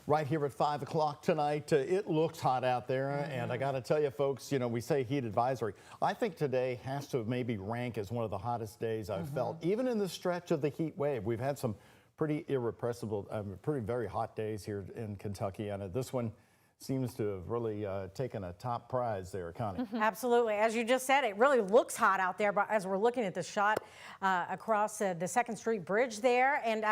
right here at 5 o'clock tonight. It looks hot out there, and I got to tell you, folks, you know, we say heat advisory. I think today has to maybe rank as one of the hottest days I've felt, even in the stretch of the heat wave. We've had some pretty irrepressible, very hot days here in Kentucky, and this one seems to have really taken a top prize there, Connie. Absolutely. As you just said, it really looks hot out there, but as we're looking at the shot across the 2nd Street Bridge there, and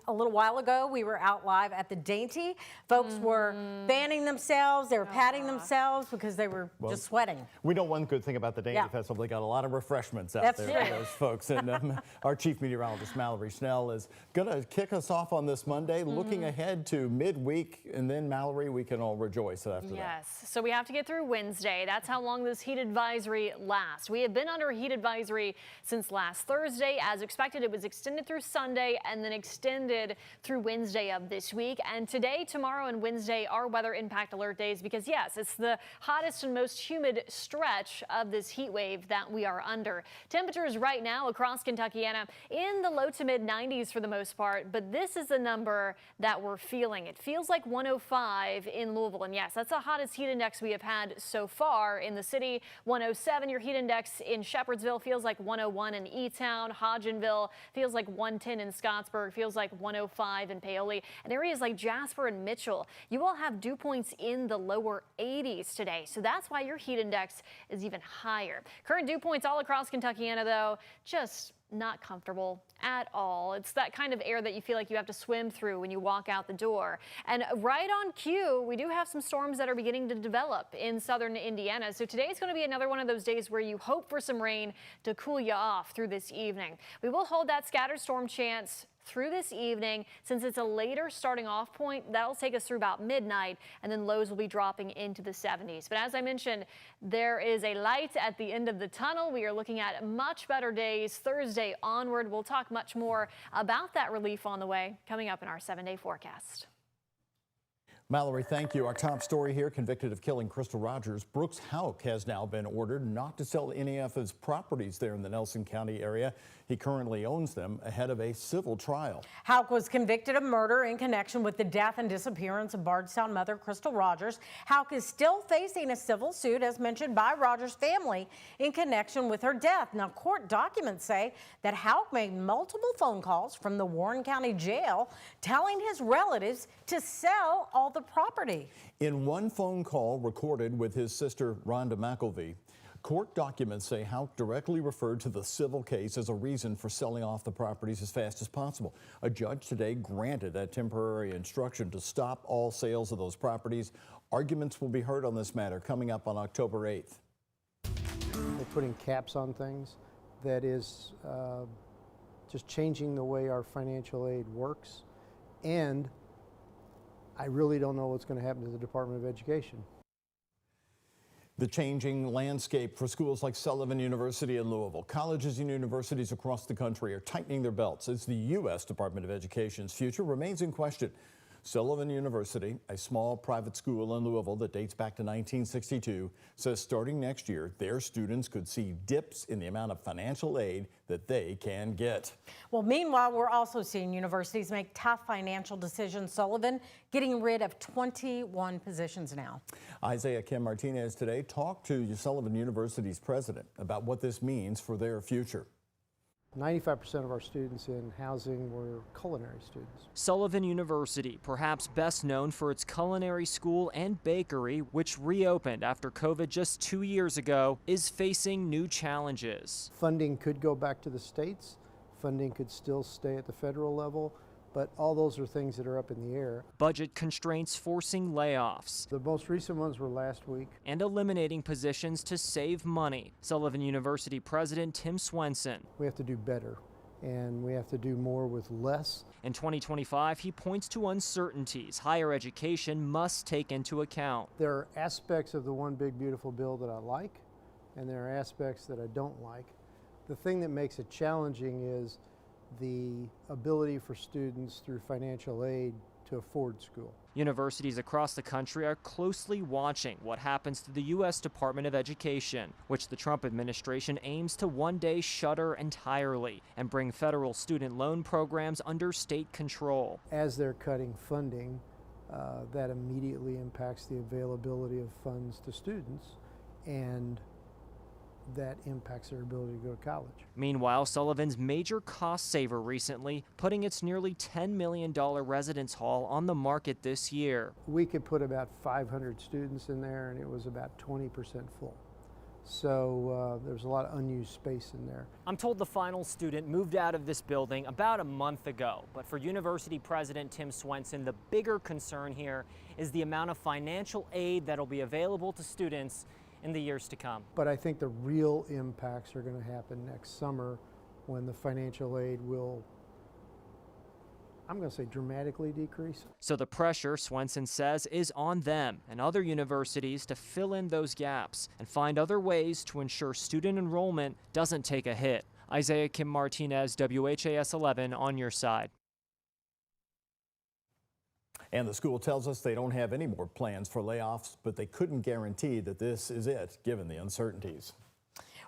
a little while ago, we were out live at the Dainty. Folks were fanning themselves, they were patting themselves because they were just sweating. We know one good thing about the Dainty Festival. They got a lot of refreshments out there for those folks. And our chief meteorologist, Mallory Snell, is going to kick us off on this Monday, looking ahead to midweek. And then, Mallory, we can all rejoice after that. Yes, so we have to get through Wednesday. That's how long this heat advisory lasts. We have been under a heat advisory since last Thursday. As expected, it was extended through Sunday and then extended through Wednesday of this week. And today, tomorrow, and Wednesday are weather impact alert days because, yes, it's the hottest and most humid stretch of this heat wave that we are under. Temperatures right now across Kentuckiana in the low to mid 90s for the most part, but this is the number that we're feeling. It feels like 105 in Louisville. And yes, that's the hottest heat index we have had so far in the city. 107, your heat index in Shepherdsville feels like 101 in E-Town. Hodgenville feels like 110 in Scottsburg, feels like 105 in Paoli. And areas like Jasper and Mitchell, you all have dew points in the lower 80s today. So that's why your heat index is even higher. Current dew points all across Kentuckiana, though, just not comfortable at all. It's that kind of air that you feel like you have to swim through when you walk out the door. And right on cue, we do have some storms that are beginning to develop in southern Indiana. So today is going to be another one of those days where you hope for some rain to cool you off through this evening. We will hold that scattered storm chance through this evening. Since it's a later starting off point, that'll take us through about midnight, and then lows will be dropping into the 70s. But as I mentioned, there is a light at the end of the tunnel. We are looking at much better days Thursday onward. We'll talk much more about that relief on the way coming up in our 7-day forecast. Mallory, thank you. Our top story here, convicted of killing Crystal Rogers, Brooks Houck has now been ordered not to sell any of his properties there in the Nelson County area. He currently owns them ahead of a civil trial. Houck was convicted of murder in connection with the death and disappearance of Bardstown mother Crystal Rogers. Houck is still facing a civil suit, as mentioned by Rogers' family, in connection with her death. Now, court documents say that Houck made multiple phone calls from the Warren County Jail telling his relatives to sell all the property. In one phone call recorded with his sister Rhonda McElvey, court documents say Houck directly referred to the civil case as a reason for selling off the properties as fast as possible. A judge today granted that temporary instruction to stop all sales of those properties. Arguments will be heard on this matter coming up on October 8th. They're putting caps on things. That is just changing the way our financial aid works, and I really don't know what's going to happen to the Department of Education. The changing landscape for schools like Sullivan University in Louisville. Colleges and universities across the country are tightening their belts as the U.S. Department of Education's future remains in question. Sullivan University, a small private school in Louisville that dates back to 1962, says starting next year, their students could see dips in the amount of financial aid that they can get. Well, meanwhile, we're also seeing universities make tough financial decisions. Sullivan getting rid of 21 positions now. Isaiah Kim Martinez today talked to Sullivan University's president about what this means for their future. 95% of our students in housing were culinary students. Sullivan University, perhaps best known for its culinary school and bakery, which reopened after COVID just 2 years ago, is facing new challenges. Funding could go back to the states. Funding could still stay at the federal level. But all those are things that are up in the air. Budget constraints forcing layoffs. The most recent ones were last week. And eliminating positions to save money. Sullivan University President Tim Swenson. We have to do better, and we have to do more with less. In 2025, he points to uncertainties higher education must take into account. There are aspects of the One Big Beautiful Bill that I like, and there are aspects that I don't like. The thing that makes it challenging is the ability for students through financial aid to afford school. Universities across the country are closely watching what happens to the U.S. Department of Education, which the Trump administration aims to one day shutter entirely and bring federal student loan programs under state control. As they're cutting funding, that immediately impacts the availability of funds to students, and that impacts their ability to go to college. Meanwhile, Sullivan's major cost saver recently, putting its nearly $10 million residence hall on the market this year. We could put about 500 students in there, and it was about 20% full. So there's a lot of unused space in there. I'm told the final student moved out of this building about a month ago, but for University President Tim Swenson, the bigger concern here is the amount of financial aid that'll be available to students in the years to come. But I think the real impacts are going to happen next summer when the financial aid will, I'm going to say, dramatically decrease. So the pressure, Swenson says, is on them and other universities to fill in those gaps and find other ways to ensure student enrollment doesn't take a hit. Isaiah Kim Martinez, WHAS 11 on your side. And the school tells us they don't have any more plans for layoffs, but they couldn't guarantee that this is it, given the uncertainties.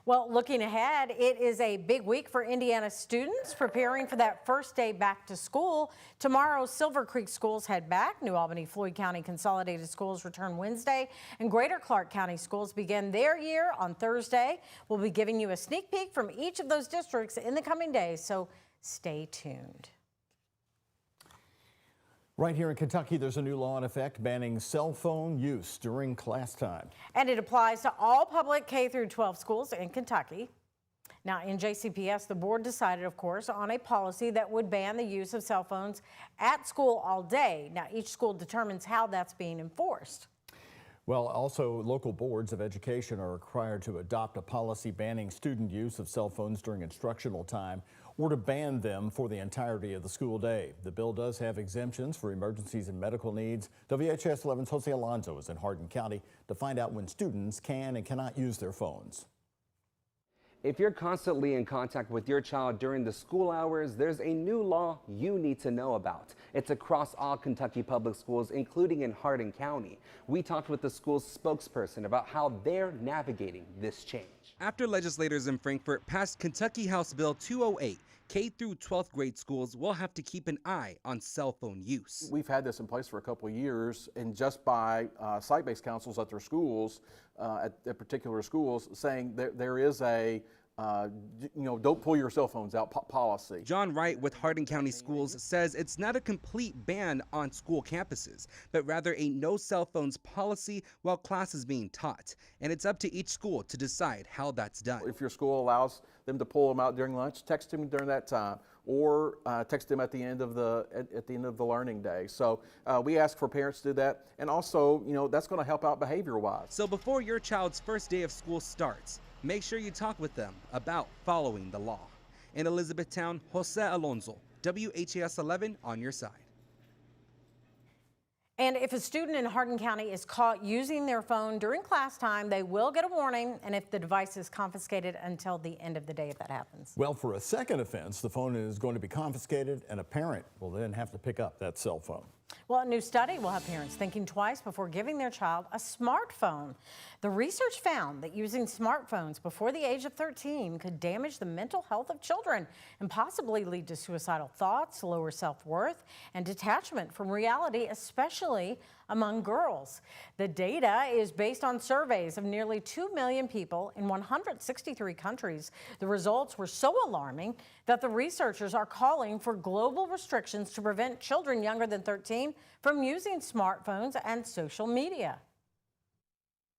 Well, looking ahead, it is a big week for Indiana students preparing for that first day back to school. Tomorrow, Silver Creek schools head back. New Albany, Floyd County Consolidated Schools return Wednesday, and Greater Clark County schools begin their year on Thursday. We'll be giving you a sneak peek from each of those districts in the coming days, so stay tuned. Right here in Kentucky, there's a new law in effect banning cell phone use during class time. And it applies to all public K through 12 schools in Kentucky. Now, in JCPS, the board decided, of course, on a policy that would ban the use of cell phones at school all day. Now, each school determines how that's being enforced. Well, also, local boards of education are required to adopt a policy banning student use of cell phones during instructional time or to ban them for the entirety of the school day. The bill does have exemptions for emergencies and medical needs. WHAS 11's Jose Alonso is in Hardin County to find out when students can and cannot use their phones. If you're constantly in contact with your child during the school hours, there's a new law you need to know about. It's across all Kentucky public schools, including in Hardin County. We talked with the school's spokesperson about how they're navigating this change. After legislators in Frankfort passed Kentucky House Bill 208, K through 12th grade schools will have to keep an eye on cell phone use. We've had this in place for a couple of years, and just by site-based councils at their schools, at particular schools, saying there is a don't pull your cell phones out policy. John Wright with Hardin County Schools says it's not a complete ban on school campuses, but rather a no cell phones policy while class is being taught. And it's up to each school to decide how that's done. If your school allows them to pull them out during lunch, text them during that time, or text them at the end of the learning day. So we ask for parents to do that, and also, that's going to help out behavior-wise. So before your child's first day of school starts, make sure you talk with them about following the law. In Elizabethtown, Jose Alonso, WHAS 11 on your side. And if a student in Hardin County is caught using their phone during class time, they will get a warning, and if the device is confiscated until the end of the day if that happens. Well, for a second offense, the phone is going to be confiscated, and a parent will then have to pick up that cell phone. Well, a new study will have parents thinking twice before giving their child a smartphone. The research found that using smartphones before the age of 13 could damage the mental health of children and possibly lead to suicidal thoughts, lower self-worth, and detachment from reality, especially among girls. The data is based on surveys of nearly 2 million people in 163 countries. The results were so alarming that the researchers are calling for global restrictions to prevent children younger than 13 from using smartphones and social media.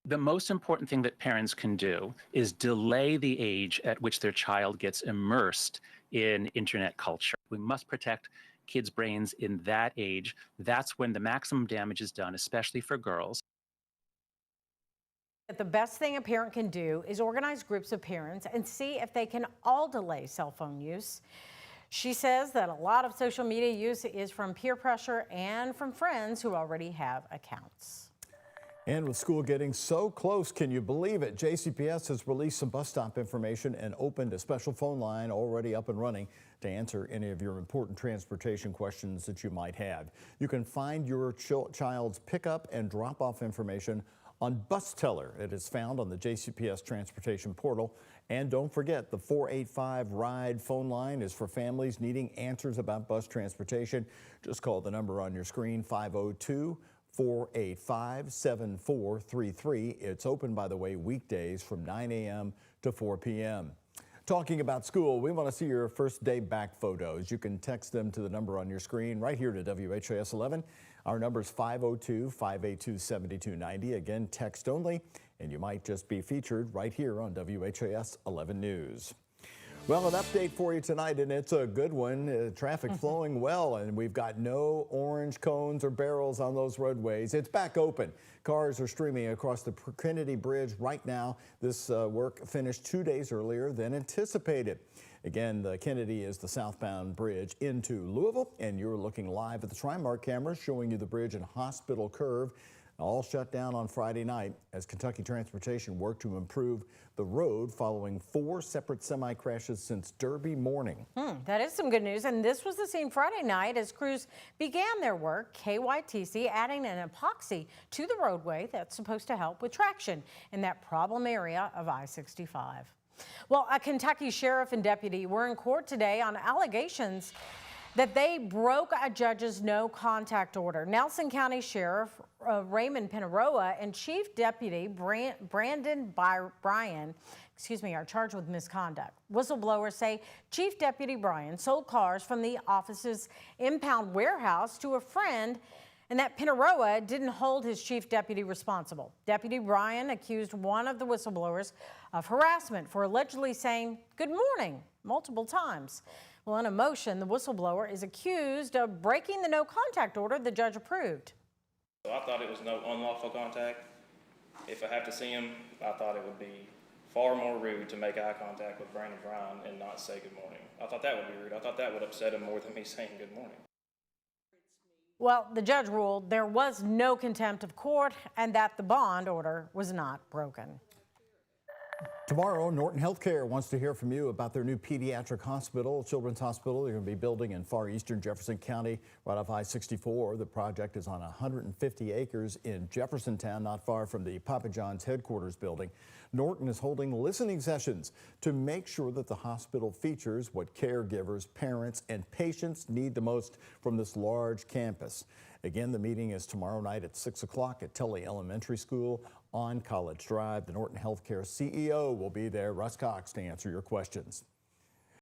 The most important thing that parents can do is delay the age at which their child gets immersed in internet culture. We must protect kids' brains in that age. That's when the maximum damage is done, especially for girls. The best thing a parent can do is organize groups of parents and see if they can all delay cell phone use. She says that a lot of social media use is from peer pressure and from friends who already have accounts. And with school getting so close, can you believe it? JCPS has released some bus stop information and opened a special phone line already up and running to answer any of your important transportation questions that you might have. You can find your child's pickup and drop-off information on Bus Teller. It is found on the JCPS Transportation Portal And don't forget, the 485 RIDE phone line is for families needing answers about bus transportation. Just call the number on your screen, 502-485-7433. It's open, by the way, weekdays from 9 a.m. to 4 p.m. Talking about school, we want to see your first day back photos. You can text them to the number on your screen right here to WHAS 11. Our number is 502-582-7290. Again, text only, and you might just be featured right here on WHAS 11 News. Well, an update for you tonight, and it's a good one. Traffic flowing well, and we've got no orange cones or barrels on those roadways. It's back open. Cars are streaming across the Kennedy Bridge right now. This work finished 2 days earlier than anticipated. Again, the Kennedy is the southbound bridge into Louisville, and you're looking live at the Trimark cameras showing you the bridge and Hospital Curve. All shut down on Friday night as Kentucky Transportation worked to improve the road following 4 separate semi-crashes since Derby morning. That is some good news, and this was the scene Friday night as crews began their work. KYTC adding an epoxy to the roadway that's supposed to help with traction in that problem area of I-65. Well, a Kentucky sheriff and deputy were in court today on allegations that they broke a judge's no contact order. Nelson County Sheriff Raymond Pineroa and Chief Deputy Brandon Bryan, are charged with misconduct. Whistleblowers say Chief Deputy Bryan sold cars from the office's impound warehouse to a friend, and that Pineroa didn't hold his chief deputy responsible. Deputy Bryan accused one of the whistleblowers of harassment for allegedly saying "good morning" multiple times. Well, in a motion, the whistleblower is accused of breaking the no contact order the judge approved. So I thought it was no unlawful contact. If I have to see him, I thought it would be far more rude to make eye contact with Brandon Bryan and not say good morning. I thought that would be rude. I thought that would upset him more than me saying good morning. Well, the judge ruled there was no contempt of court and that the bond order was not broken. Tomorrow, Norton Healthcare wants to hear from you about their new pediatric hospital, children's hospital they're going to be building in far eastern Jefferson County, right off I-64. The project is on 150 acres in Jeffersontown, not far from the Papa John's headquarters building. Norton is holding listening sessions to make sure that the hospital features what caregivers, parents, and patients need the most from this large campus. Again, the meeting is tomorrow night at 6 o'clock at Tully Elementary School on College Drive. The Norton Healthcare CEO will be there, Russ Cox, to answer your questions.